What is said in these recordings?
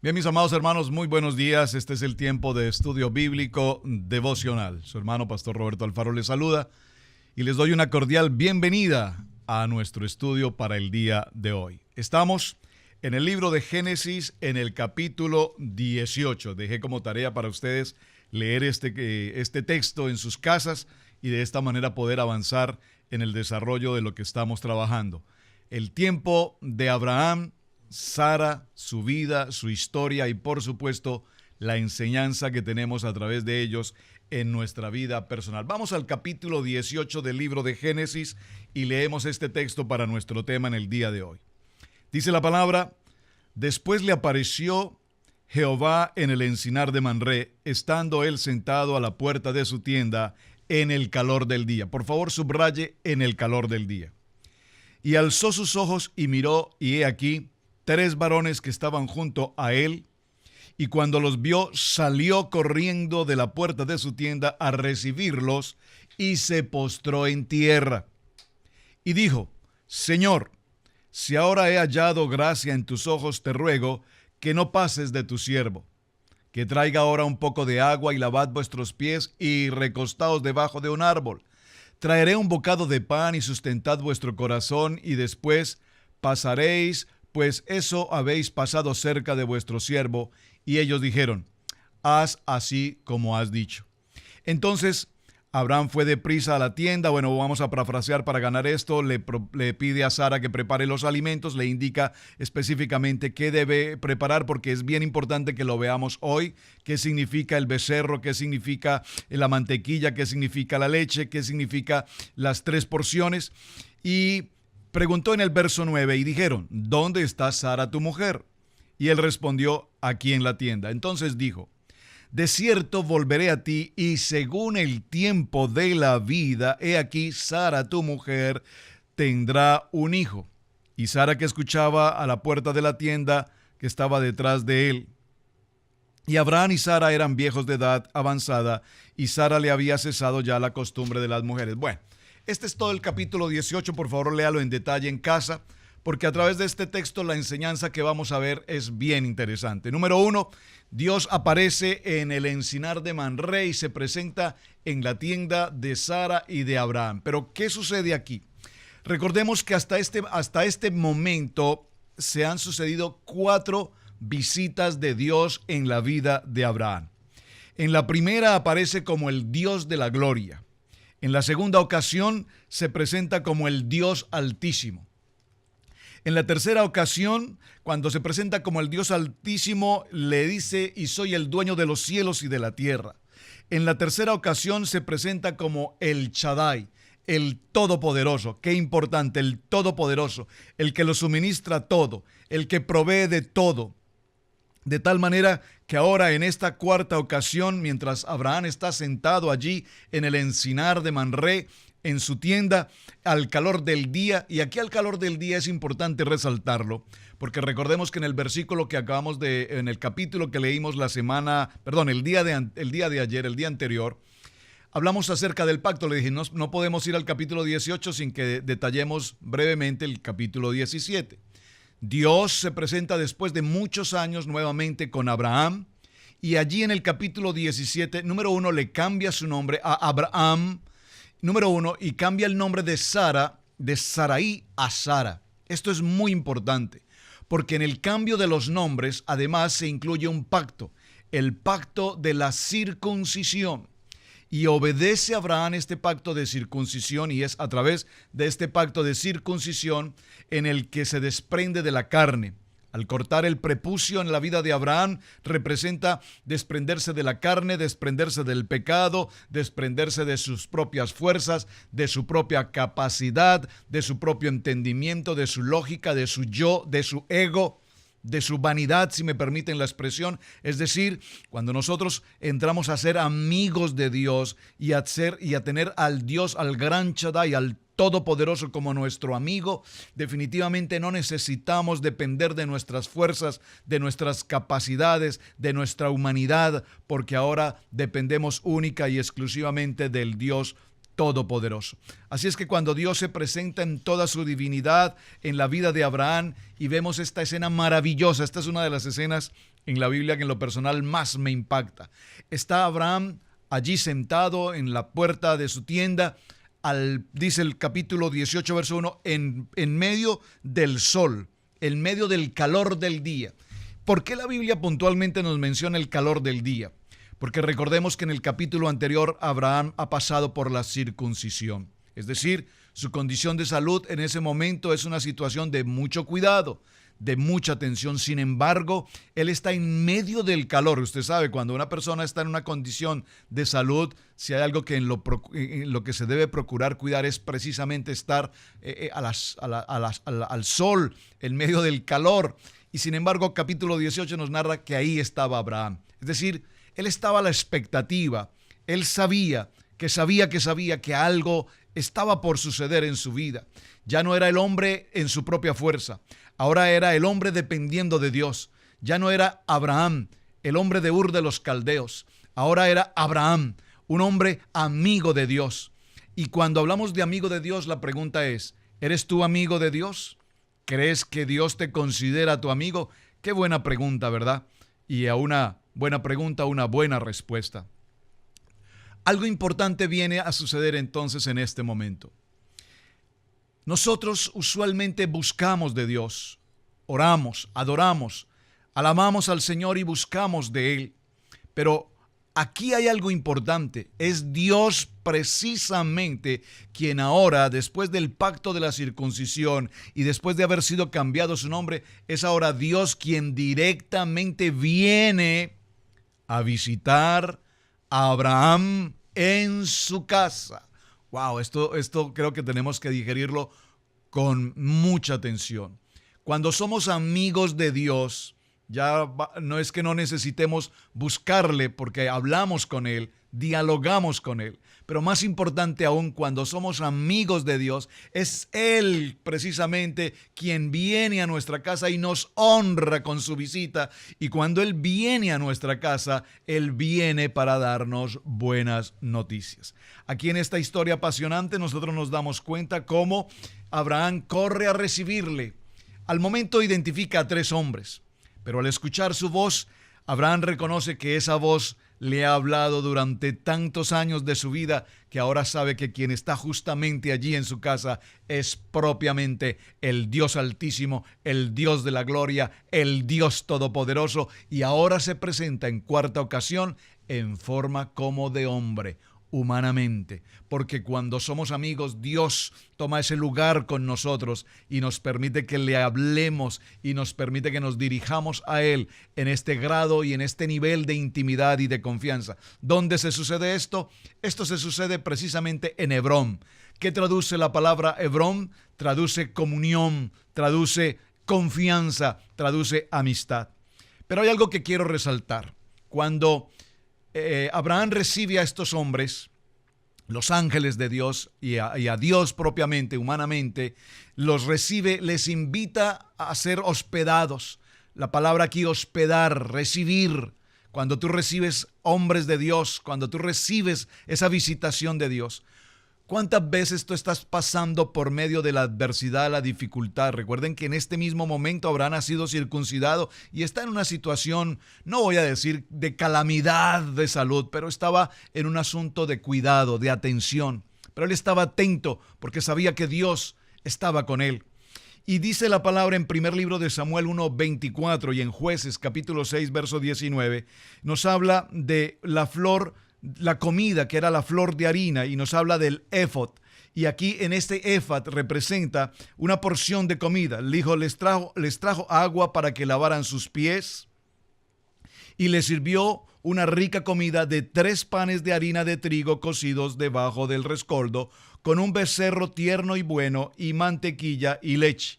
Bien, mis amados hermanos, muy buenos días. Este es el tiempo de estudio bíblico devocional. Su hermano Pastor Roberto Alfaro les saluda y les doy una cordial bienvenida a nuestro estudio para el día de hoy. Estamos en el libro de Génesis, en el capítulo 18. Dejé como tarea para ustedes leer este texto en sus casas y de esta manera poder avanzar en el desarrollo de lo que estamos trabajando. El tiempo de Abraham, Sara, su vida, su historia y por supuesto la enseñanza que tenemos a través de ellos en nuestra vida personal. Vamos al capítulo 18 del libro de Génesis y leemos este texto para nuestro tema en el día de hoy. Dice la palabra: después le apareció Jehová en el encinar de Manré, estando él sentado a la puerta de su tienda en el calor del día. Por favor, subraye en el calor del día. Y alzó sus ojos y miró, y he aquí, 3 varones que estaban junto a él, y cuando los vio, salió corriendo de la puerta de su tienda a recibirlos, y se postró en tierra. Y dijo: Señor, si ahora he hallado gracia en tus ojos, te ruego que no pases de tu siervo, que traiga ahora un poco de agua y lavad vuestros pies y recostaos debajo de un árbol. Traeré un bocado de pan y sustentad vuestro corazón, y después pasaréis, pues eso habéis pasado cerca de vuestro siervo. Y ellos dijeron: haz así como has dicho. Entonces Abraham fue deprisa a la tienda. Bueno, vamos a parafrasear para ganar esto. Le pide a Sara que prepare los alimentos, le indica específicamente qué debe preparar, porque es bien importante que lo veamos hoy. Qué significa el becerro, qué significa la mantequilla, qué significa la leche, qué significa las 3 porciones. Y preguntó en el verso 9, y dijeron: ¿dónde está Sara tu mujer? Y él respondió: aquí en la tienda. Entonces dijo: de cierto volveré a ti, y según el tiempo de la vida, he aquí, Sara tu mujer tendrá un hijo. Y Sara, que escuchaba a la puerta de la tienda, que estaba detrás de él. Y Abraham y Sara eran viejos de edad avanzada, y Sara le había cesado ya la costumbre de las mujeres. Bueno, este es todo el capítulo 18, por favor léalo en detalle en casa, porque a través de este texto la enseñanza que vamos a ver es bien interesante. Número 1, Dios aparece en el encinar de Manré y se presenta en la tienda de Sara y de Abraham. Pero ¿qué sucede aquí? Recordemos que hasta este momento se han sucedido 4 visitas de Dios en la vida de Abraham. En la primera aparece como el Dios de la gloria. En la segunda ocasión se presenta como el Dios Altísimo. En la tercera ocasión, cuando se presenta como el Dios Altísimo, le dice: y soy el dueño de los cielos y de la tierra. En la tercera ocasión se presenta como el Shaddai, el Todopoderoso. Qué importante, el Todopoderoso, el que lo suministra todo, el que provee de todo. De tal manera que ahora en esta cuarta ocasión, mientras Abraham está sentado allí en el encinar de Manré, en su tienda, al calor del día, y aquí al calor del día es importante resaltarlo, porque recordemos que en el versículo que en el capítulo que leímos el día de ayer, el día anterior, hablamos acerca del pacto. Le dije, no podemos ir al capítulo 18 sin que detallemos brevemente el capítulo 17. Dios se presenta después de muchos años nuevamente con Abraham, y allí en el capítulo 17, número 1, le cambia su nombre a Abraham, número 1, y cambia el nombre de Sara, de Sarai a Sara. Esto es muy importante, porque en el cambio de los nombres, además, se incluye un pacto, el pacto de la circuncisión. Y obedece Abraham este pacto de circuncisión, y es a través de este pacto de circuncisión en el que se desprende de la carne. Al cortar el prepucio en la vida de Abraham, representa desprenderse de la carne, desprenderse del pecado, desprenderse de sus propias fuerzas, de su propia capacidad, de su propio entendimiento, de su lógica, de su yo, de su ego, de su vanidad, si me permiten la expresión. Es decir, cuando nosotros entramos a ser amigos de Dios y a tener al Dios, al gran Shaddai, al Todopoderoso como nuestro amigo, definitivamente no necesitamos depender de nuestras fuerzas, de nuestras capacidades, de nuestra humanidad, porque ahora dependemos única y exclusivamente del Dios Todopoderoso. Así es que cuando Dios se presenta en toda su divinidad en la vida de Abraham y vemos esta escena maravillosa, esta es una de las escenas en la Biblia que en lo personal más me impacta. Está Abraham allí sentado en la puerta de su tienda, dice el capítulo 18, verso 1, en medio del sol, en medio del calor del día. ¿Por qué la Biblia puntualmente nos menciona el calor del día? Porque recordemos que en el capítulo anterior Abraham ha pasado por la circuncisión. Es decir, su condición de salud en ese momento es una situación de mucho cuidado, de mucha atención. Sin embargo, él está en medio del calor. Usted sabe, cuando una persona está en una condición de salud, si hay algo que en lo que se debe procurar cuidar es precisamente estar al sol, en medio del calor. Y sin embargo, capítulo 18 nos narra que ahí estaba Abraham. Es decir, él estaba a la expectativa. Él sabía que algo estaba por suceder en su vida. Ya no era el hombre en su propia fuerza. Ahora era el hombre dependiendo de Dios. Ya no era Abraham, el hombre de Ur de los Caldeos. Ahora era Abraham, un hombre amigo de Dios. Y cuando hablamos de amigo de Dios, la pregunta es, ¿eres tú amigo de Dios? ¿Crees que Dios te considera tu amigo? Qué buena pregunta, ¿verdad? Y a una buena pregunta, una buena respuesta. Algo importante viene a suceder entonces en este momento. Nosotros usualmente buscamos de Dios, oramos, adoramos, alabamos al Señor y buscamos de Él. Pero aquí hay algo importante. Es Dios precisamente quien ahora, después del pacto de la circuncisión y después de haber sido cambiado su nombre, es ahora Dios quien directamente viene a visitar a Abraham en su casa. Wow, esto creo que tenemos que digerirlo con mucha atención. Cuando somos amigos de Dios, no es que no necesitemos buscarle porque hablamos con Él, dialogamos con Él. Pero más importante aún, cuando somos amigos de Dios, es Él precisamente quien viene a nuestra casa y nos honra con su visita. Y cuando Él viene a nuestra casa, Él viene para darnos buenas noticias. Aquí en esta historia apasionante nosotros nos damos cuenta cómo Abraham corre a recibirle. Al momento identifica a 3 hombres, pero al escuchar su voz, Abraham reconoce que esa voz le ha hablado durante tantos años de su vida que ahora sabe que quien está justamente allí en su casa es propiamente el Dios Altísimo, el Dios de la gloria, el Dios Todopoderoso, y ahora se presenta en 4ª ocasión en forma como de hombre, humanamente, porque cuando somos amigos, Dios toma ese lugar con nosotros y nos permite que le hablemos y nos permite que nos dirijamos a Él en este grado y en este nivel de intimidad y de confianza. ¿Dónde se sucede esto? Esto se sucede precisamente en Hebrón. ¿Qué traduce la palabra Hebrón? Traduce comunión, traduce confianza, traduce amistad. Pero hay algo que quiero resaltar. Cuando Abraham recibe a estos hombres, los ángeles de Dios y a Dios propiamente, humanamente, los recibe, les invita a ser hospedados. La palabra aquí, hospedar, recibir. Cuando tú recibes hombres de Dios, cuando tú recibes esa visitación de Dios, ¿cuántas veces tú estás pasando por medio de la adversidad, la dificultad? Recuerden que en este mismo momento Abraham ha sido circuncidado y está en una situación, no voy a decir de calamidad de salud, pero estaba en un asunto de cuidado, de atención. Pero él estaba atento porque sabía que Dios estaba con él. Y dice la palabra en primer libro de Samuel 1:24 y en Jueces capítulo 6, verso 19, nos habla de la flor, la comida que era la flor de harina, y nos habla del éfod. Y aquí en este éfod representa una porción de comida. El hijo les trajo agua para que lavaran sus pies y les sirvió una rica comida de 3 panes de harina de trigo cocidos debajo del rescoldo, con un becerro tierno y bueno, y mantequilla y leche.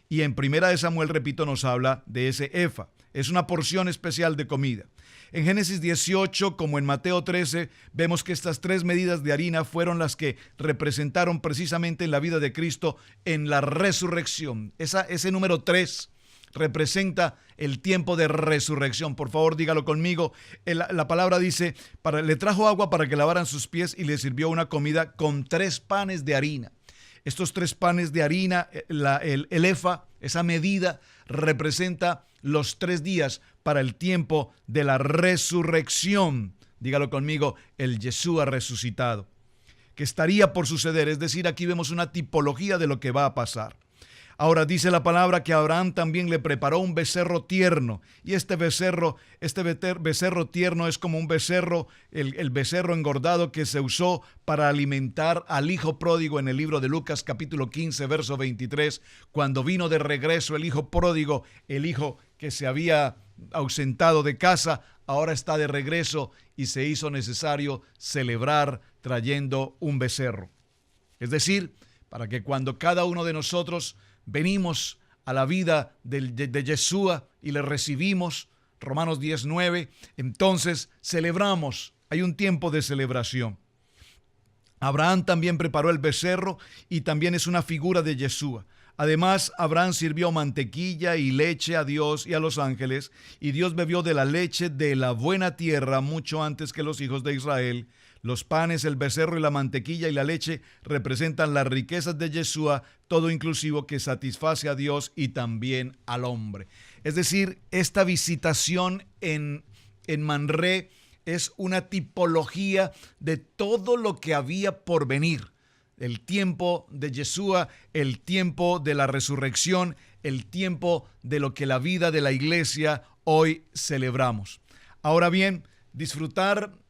Y en primera de Samuel, repito, nos habla de ese efa. Es una porción especial de comida. En Génesis 18, como en Mateo 13, vemos que estas 3 medidas de harina fueron las que representaron precisamente en la vida de Cristo en la resurrección. Ese número 3 representa el tiempo de resurrección. Por favor, dígalo conmigo. La palabra dice, le trajo agua para que lavaran sus pies y le sirvió una comida con 3 panes de harina. Estos 3 panes de harina, el efa, esa medida, representa los 3 días para el tiempo de la resurrección. Dígalo conmigo, el Yeshua resucitado, que estaría por suceder. Es decir, aquí vemos una tipología de lo que va a pasar. Ahora dice la palabra que Abraham también le preparó un becerro tierno. Y este becerro tierno es como un becerro, el becerro engordado que se usó para alimentar al hijo pródigo en el libro de Lucas capítulo 15, verso 23. Cuando vino de regreso el hijo pródigo, el hijo que se había ausentado de casa, ahora está de regreso y se hizo necesario celebrar trayendo un becerro. Es decir, para que cuando cada uno de nosotros venimos a la vida de Yeshua y le recibimos, Romanos 10:9, entonces celebramos, hay un tiempo de celebración. Abraham también preparó el becerro y también es una figura de Yeshua. Además, Abraham sirvió mantequilla y leche a Dios y a los ángeles, y Dios bebió de la leche de la buena tierra mucho antes que los hijos de Israel. Los panes, el becerro y la mantequilla y la leche representan las riquezas de Yeshua, todo inclusivo, que satisface a Dios y también al hombre. Es decir, esta visitación en Manré es una tipología de todo lo que había por venir. El tiempo de Yeshua, el tiempo de la resurrección, el tiempo de lo que la vida de la iglesia hoy celebramos. Ahora bien,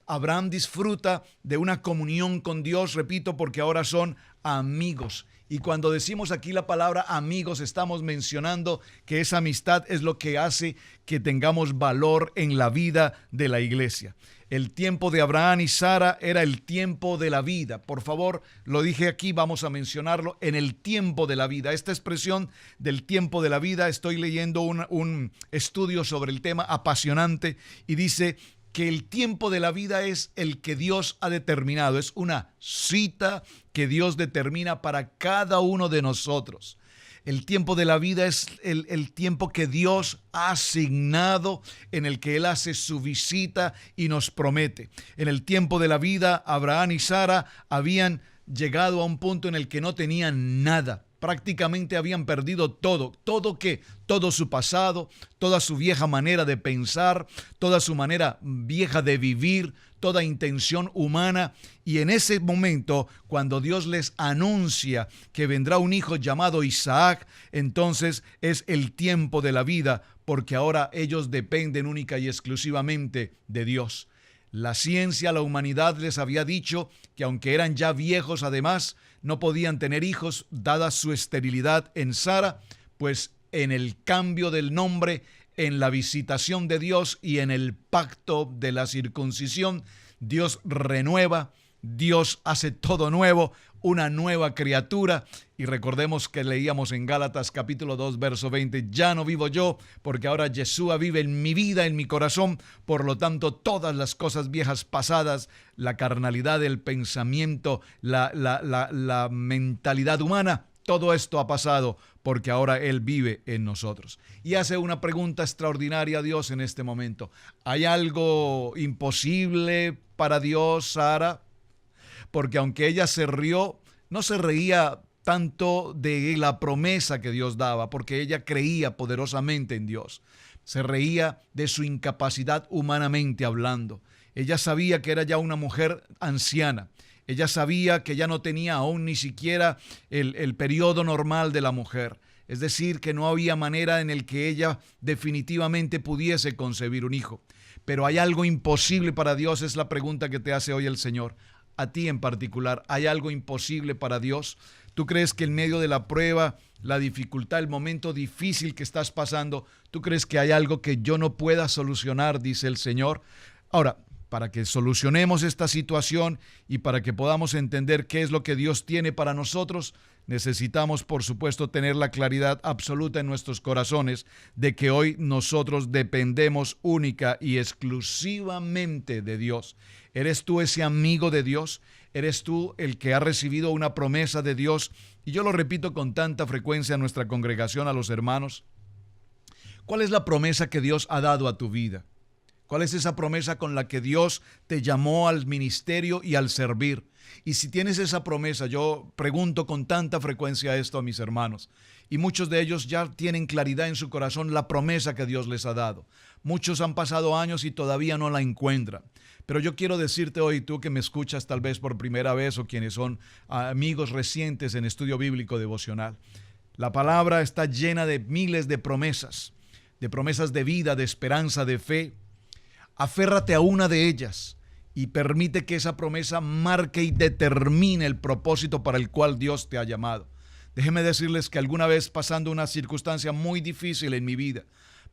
Abraham disfruta de una comunión con Dios, repito, porque ahora son amigos. Y cuando decimos aquí la palabra amigos, estamos mencionando que esa amistad es lo que hace que tengamos valor en la vida de la iglesia. El tiempo de Abraham y Sara era el tiempo de la vida. Por favor, lo dije aquí, vamos a mencionarlo, en el tiempo de la vida. Esta expresión del tiempo de la vida, estoy leyendo un estudio sobre el tema apasionante y dice que el tiempo de la vida es el que Dios ha determinado. Es una cita que Dios determina para cada uno de nosotros. El tiempo de la vida es el tiempo que Dios ha asignado, en el que Él hace su visita y nos promete. En el tiempo de la vida, Abraham y Sara habían llegado a un punto en el que no tenían nada. Prácticamente habían perdido todo su pasado, toda su vieja manera de pensar, toda su manera vieja de vivir, toda intención humana. Y en ese momento, cuando Dios les anuncia que vendrá un hijo llamado Isaac, entonces es el tiempo de la vida, porque ahora ellos dependen única y exclusivamente de Dios. La ciencia, la humanidad les había dicho que aunque eran ya viejos, además, no podían tener hijos, dada su esterilidad en Sara, pues en el cambio del nombre, en la visitación de Dios y en el pacto de la circuncisión, Dios renueva, Dios hace todo nuevo, una nueva criatura. Y recordemos que leíamos en Gálatas capítulo 2, verso 20, ya no vivo yo, porque ahora Yeshua vive en mi vida, en mi corazón. Por lo tanto, todas las cosas viejas pasadas, la carnalidad, el pensamiento, la mentalidad humana, todo esto ha pasado porque ahora Él vive en nosotros. Y hace una pregunta extraordinaria a Dios en este momento. ¿Hay algo imposible para Dios, Sara? Porque aunque ella se rió, no se reía tanto de la promesa que Dios daba, porque ella creía poderosamente en Dios. Se reía de su incapacidad humanamente hablando. Ella sabía que era ya una mujer anciana. Ella sabía que ya no tenía aún ni siquiera el periodo normal de la mujer. Es decir, que no había manera en el que ella definitivamente pudiese concebir un hijo. Pero ¿hay algo imposible para Dios? Es la pregunta que te hace hoy el Señor. A ti en particular, ¿hay algo imposible para Dios? ¿Tú crees que en medio de la prueba, la dificultad, el momento difícil que estás pasando, tú crees que hay algo que yo no pueda solucionar, dice el Señor? Ahora, para que solucionemos esta situación y para que podamos entender qué es lo que Dios tiene para nosotros, necesitamos, por supuesto, tener la claridad absoluta en nuestros corazones de que hoy nosotros dependemos única y exclusivamente de Dios. ¿Eres tú ese amigo de Dios? ¿Eres tú el que ha recibido una promesa de Dios? Y yo lo repito con tanta frecuencia a nuestra congregación, a los hermanos. ¿Cuál es la promesa que Dios ha dado a tu vida? ¿Cuál es esa promesa con la que Dios te llamó al ministerio y al servir? Y si tienes esa promesa, yo pregunto con tanta frecuencia esto a mis hermanos, y muchos de ellos ya tienen claridad en su corazón la promesa que Dios les ha dado. Muchos han pasado años y todavía no la encuentran. Pero yo quiero decirte hoy, tú que me escuchas tal vez por primera vez o quienes son amigos recientes en estudio bíblico devocional, la palabra está llena de miles de promesas de vida, de esperanza, de fe. Aférrate a una de ellas y permite que esa promesa marque y determine el propósito para el cual Dios te ha llamado. Déjenme decirles que alguna vez, pasando una circunstancia muy difícil en mi vida,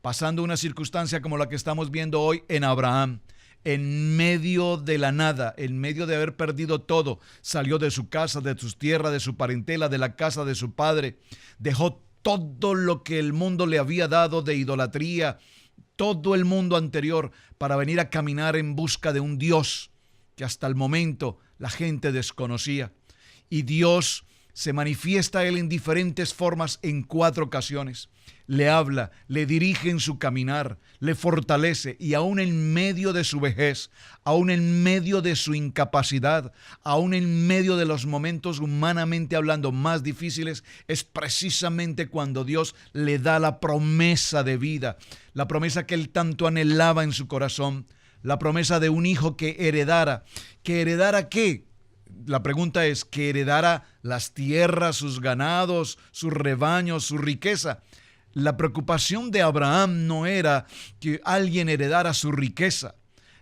pasando una circunstancia como la que estamos viendo hoy en Abraham, en medio de la nada, en medio de haber perdido todo, salió de su casa, de su tierra, de su parentela, de la casa de su padre, dejó todo lo que el mundo le había dado de idolatría, todo el mundo anterior, para venir a caminar en busca de un Dios que hasta el momento la gente desconocía. Y Dios se manifiesta a él en diferentes formas en 4 ocasiones. Le habla, le dirige en su caminar, le fortalece, y aún en medio de su vejez, aún en medio de su incapacidad, aún en medio de los momentos humanamente hablando más difíciles, es precisamente cuando Dios le da la promesa de vida, la promesa que él tanto anhelaba en su corazón, la promesa de un hijo que heredara. ¿Que heredara qué? La pregunta es, ¿que heredara las tierras, sus ganados, sus rebaños, su riqueza? La preocupación de Abraham no era que alguien heredara su riqueza.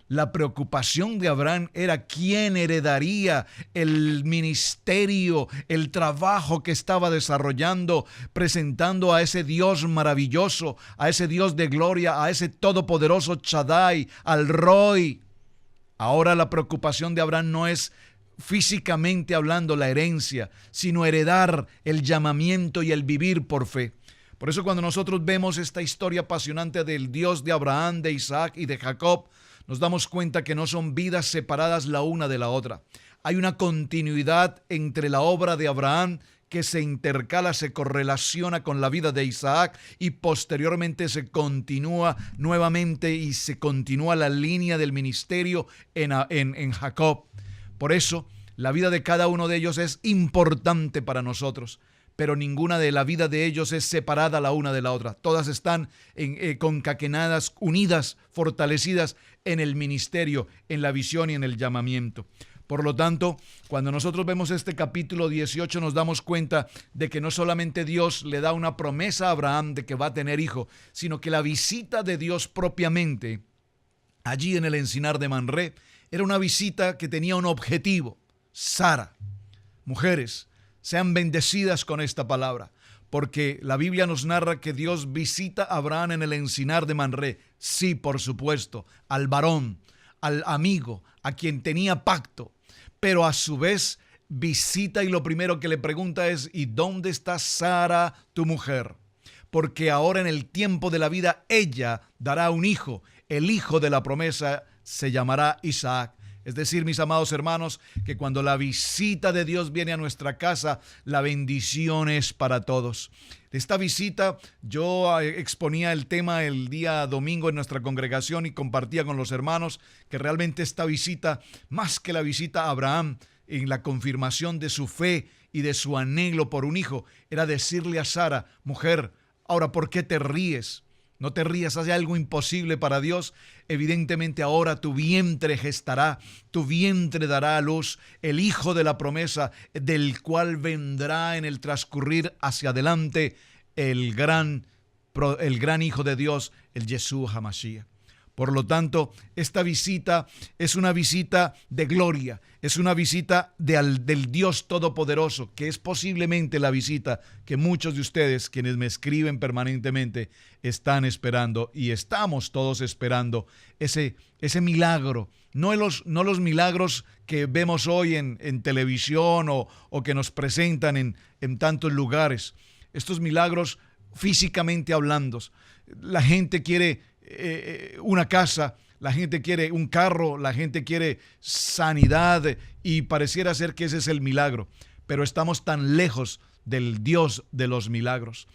La preocupación de Abraham era quién heredaría el ministerio, el trabajo que estaba desarrollando, presentando a ese Dios maravilloso, a ese Dios de gloria, a ese todopoderoso Shaddai, al Roy. Ahora la preocupación de Abraham no es físicamente hablando la herencia, sino heredar el llamamiento y el vivir por fe. Por eso cuando nosotros vemos esta historia apasionante del Dios de Abraham, de Isaac y de Jacob, nos damos cuenta que no son vidas separadas la una de la otra. Hay una continuidad entre la obra de Abraham que se intercala, se correlaciona con la vida de Isaac, y posteriormente se continúa nuevamente y se continúa la línea del ministerio en Jacob. Por eso, la vida de cada uno de ellos es importante para nosotros, pero ninguna de la vida de ellos es separada la una de la otra. Todas están concatenadas, unidas, fortalecidas en el ministerio, en la visión y en el llamamiento. Por lo tanto, cuando nosotros vemos este capítulo 18, nos damos cuenta de que no solamente Dios le da una promesa a Abraham de que va a tener hijo, sino que la visita de Dios propiamente allí en el encinar de Mamré era una visita que tenía un objetivo. Sara, mujeres, sean bendecidas con esta palabra, porque la Biblia nos narra que Dios visita a Abraham en el encinar de Mamré. Sí, por supuesto, al varón, al amigo, a quien tenía pacto, pero a su vez visita y lo primero que le pregunta es: ¿y dónde está Sara, tu mujer? Porque ahora en el tiempo de la vida ella dará un hijo, el hijo de la promesa se llamará Isaac. Es decir, mis amados hermanos, que cuando la visita de Dios viene a nuestra casa, la bendición es para todos. De esta visita, yo exponía el tema el día domingo en nuestra congregación y compartía con los hermanos que realmente esta visita, más que la visita a Abraham en la confirmación de su fe y de su anhelo por un hijo, era decirle a Sara: mujer, ahora, ¿por qué te ríes? No te rías, ¿hace algo imposible para Dios? Evidentemente ahora tu vientre gestará, tu vientre dará a luz el hijo de la promesa, del cual vendrá en el transcurrir hacia adelante el gran hijo de Dios, el Yeshua HaMashiach. Por lo tanto, esta visita es una visita de gloria, es una visita del Dios Todopoderoso, que es posiblemente la visita que muchos de ustedes, quienes me escriben permanentemente, están esperando, y estamos todos esperando ese milagro. No los milagros que vemos hoy en televisión o que nos presentan en tantos lugares. Estos milagros físicamente hablando. La gente quiere una casa, la gente quiere un carro, la gente quiere sanidad, y pareciera ser que ese es el milagro, pero estamos tan lejos del Dios de los milagros,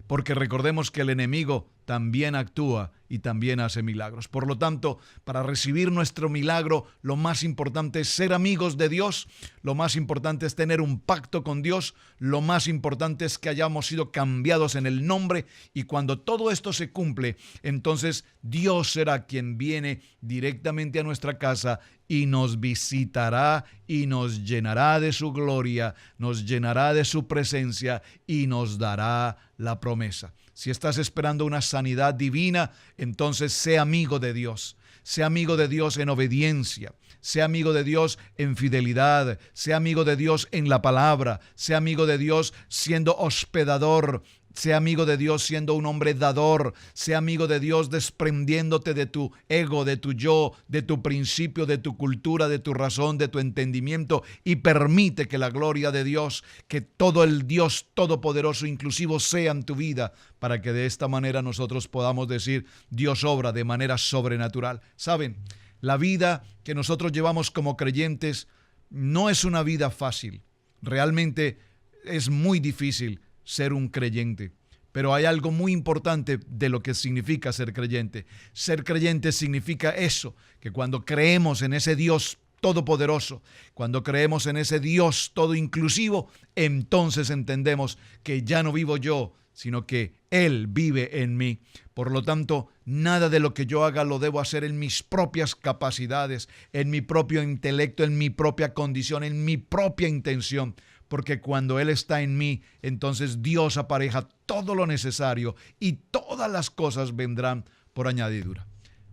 porque recordemos que el enemigo también actúa y también hace milagros. Por lo tanto, para recibir nuestro milagro, lo más importante es ser amigos de Dios, lo más importante es tener un pacto con Dios, lo más importante es que hayamos sido cambiados en el nombre, y cuando todo esto se cumple, entonces Dios será quien viene directamente a nuestra casa y nos visitará y nos llenará de su gloria, nos llenará de su presencia y nos dará la promesa. Si estás esperando una sanidad divina, entonces sé amigo de Dios. Sé amigo de Dios en obediencia. Sé amigo de Dios en fidelidad. Sé amigo de Dios en la palabra. Sé amigo de Dios siendo hospedador. Sé amigo de Dios siendo un hombre dador. Sé amigo de Dios desprendiéndote de tu ego, de tu yo, de tu principio, de tu cultura, de tu razón, de tu entendimiento, y permite que la gloria de Dios, que todo el Dios todopoderoso inclusivo sea en tu vida, para que de esta manera nosotros podamos decir: Dios obra de manera sobrenatural. ¿Saben? La vida que nosotros llevamos como creyentes no es una vida fácil. Realmente es muy difícil ser un creyente. Pero hay algo muy importante de lo que significa ser creyente. Ser creyente significa eso, que cuando creemos en ese Dios todopoderoso, cuando creemos en ese Dios todo inclusivo, entonces entendemos que ya no vivo yo, sino que Él vive en mí. Por lo tanto, nada de lo que yo haga lo debo hacer en mis propias capacidades, en mi propio intelecto, en mi propia condición, en mi propia intención. Porque cuando Él está en mí, entonces Dios apareja todo lo necesario y todas las cosas vendrán por añadidura.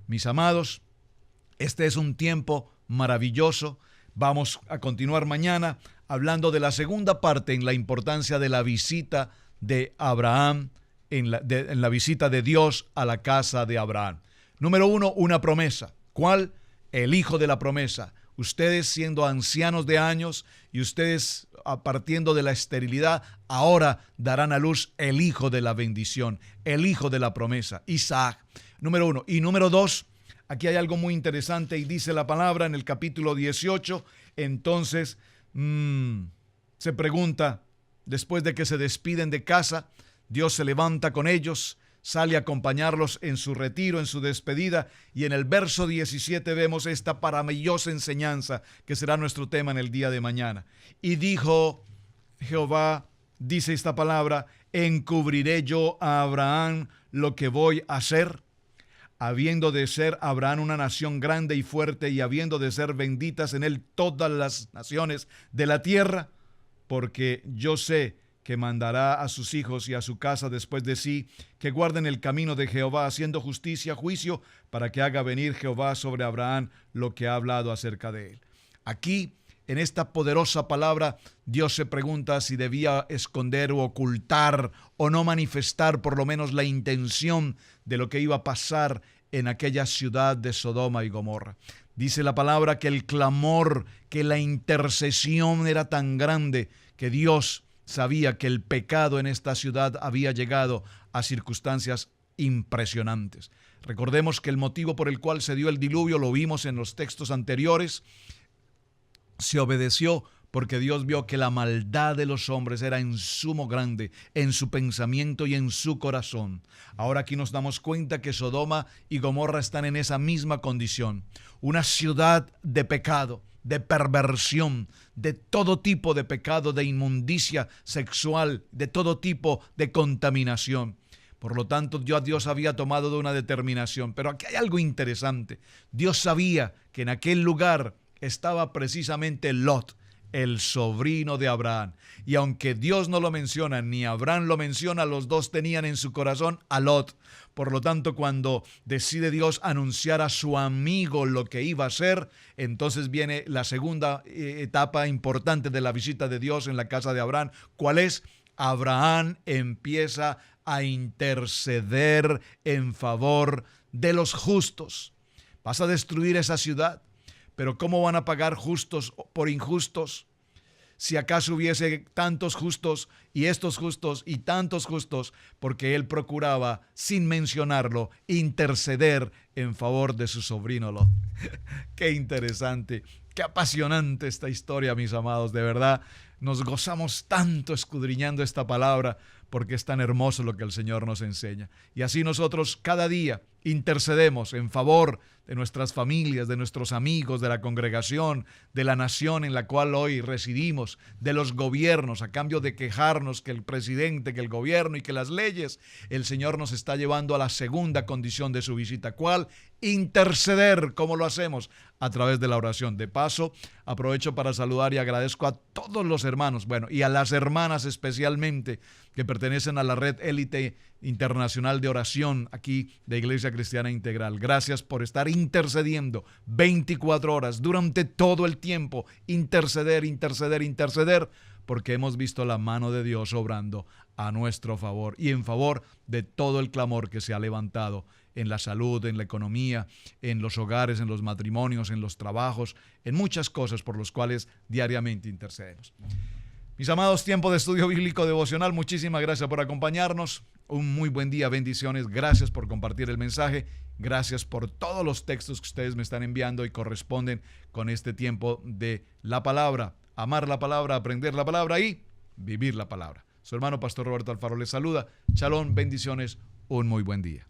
Mis amados, este es un tiempo maravilloso. Vamos a continuar mañana hablando de la segunda parte en la importancia de la visita de Abraham, en la visita de Dios a la casa de Abraham. Número 1, una promesa. ¿Cuál? El hijo de la promesa. Ustedes siendo ancianos de años y ustedes partiendo de la esterilidad, ahora darán a luz el hijo de la bendición, el hijo de la promesa, Isaac. Número 1. Y número 2, aquí hay algo muy interesante y dice la palabra en el capítulo 18. Entonces se pregunta, después de que se despiden de casa, Dios se levanta con ellos, sale a acompañarlos en su retiro, en su despedida, y en el verso 17 vemos esta maravillosa enseñanza que será nuestro tema en el día de mañana. Y dijo Jehová, dice esta palabra: encubriré yo a Abraham lo que voy a hacer, habiendo de ser Abraham una nación grande y fuerte, y habiendo de ser benditas en él todas las naciones de la tierra, porque yo sé que mandará a sus hijos y a su casa después de sí, que guarden el camino de Jehová, haciendo justicia, juicio, para que haga venir Jehová sobre Abraham lo que ha hablado acerca de él. Aquí, en esta poderosa palabra, Dios se pregunta si debía esconder o ocultar o no manifestar por lo menos la intención de lo que iba a pasar en aquella ciudad de Sodoma y Gomorra. Dice la palabra que el clamor, que la intercesión era tan grande que Dios sabía que el pecado en esta ciudad había llegado a circunstancias impresionantes. Recordemos que el motivo por el cual se dio el diluvio, lo vimos en los textos anteriores, se obedeció porque Dios vio que la maldad de los hombres era en sumo grande, en su pensamiento y en su corazón. Ahora aquí nos damos cuenta que Sodoma y Gomorra están en esa misma condición. Una ciudad de pecado, de perversión, de todo tipo de pecado, de inmundicia sexual, de todo tipo de contaminación. Por lo tanto, Dios había tomado una determinación. Pero aquí hay algo interesante. Dios sabía que en aquel lugar estaba precisamente Lot, el sobrino de Abraham. Y aunque Dios no lo menciona, ni Abraham lo menciona, los dos tenían en su corazón a Lot. Por lo tanto, cuando decide Dios anunciar a su amigo lo que iba a hacer, entonces viene la segunda etapa importante de la visita de Dios en la casa de Abraham. ¿Cuál es? Abraham empieza a interceder en favor de los justos. Vas a destruir esa ciudad, pero ¿cómo van a pagar justos por injustos? Si acaso hubiese tantos justos y estos justos y tantos justos, porque él procuraba, sin mencionarlo, interceder en favor de su sobrino Lot. Qué interesante, qué apasionante esta historia, mis amados. De verdad, nos gozamos tanto escudriñando esta palabra, porque es tan hermoso lo que el Señor nos enseña. Y así nosotros cada día intercedemos en favor de nuestras familias, de nuestros amigos, de la congregación, de la nación en la cual hoy residimos, de los gobiernos, a cambio de quejarnos que el presidente, que el gobierno y que las leyes. El Señor nos está llevando a la segunda condición de su visita. ¿Cuál? Interceder. ¿Cómo lo hacemos? A través de la oración. De paso, aprovecho para saludar y agradezco a todos los hermanos, bueno, y a las hermanas especialmente, que pertenecen a la red élite internacional de oración aquí de Iglesia Cristiana Integral. Gracias por estar intercediendo 24 horas durante todo el tiempo. Interceder, interceder, interceder, porque hemos visto la mano de Dios obrando a nuestro favor y en favor de todo el clamor que se ha levantado en la salud, en la economía, en los hogares, en los matrimonios, en los trabajos, en muchas cosas por las cuales diariamente intercedemos. Mis amados, tiempo de estudio bíblico devocional, muchísimas gracias por acompañarnos. Un muy buen día, bendiciones, gracias por compartir el mensaje, gracias por todos los textos que ustedes me están enviando y corresponden con este tiempo de la palabra, amar la palabra, aprender la palabra y vivir la palabra. Su hermano Pastor Roberto Alfaro les saluda. Shalom, bendiciones, un muy buen día.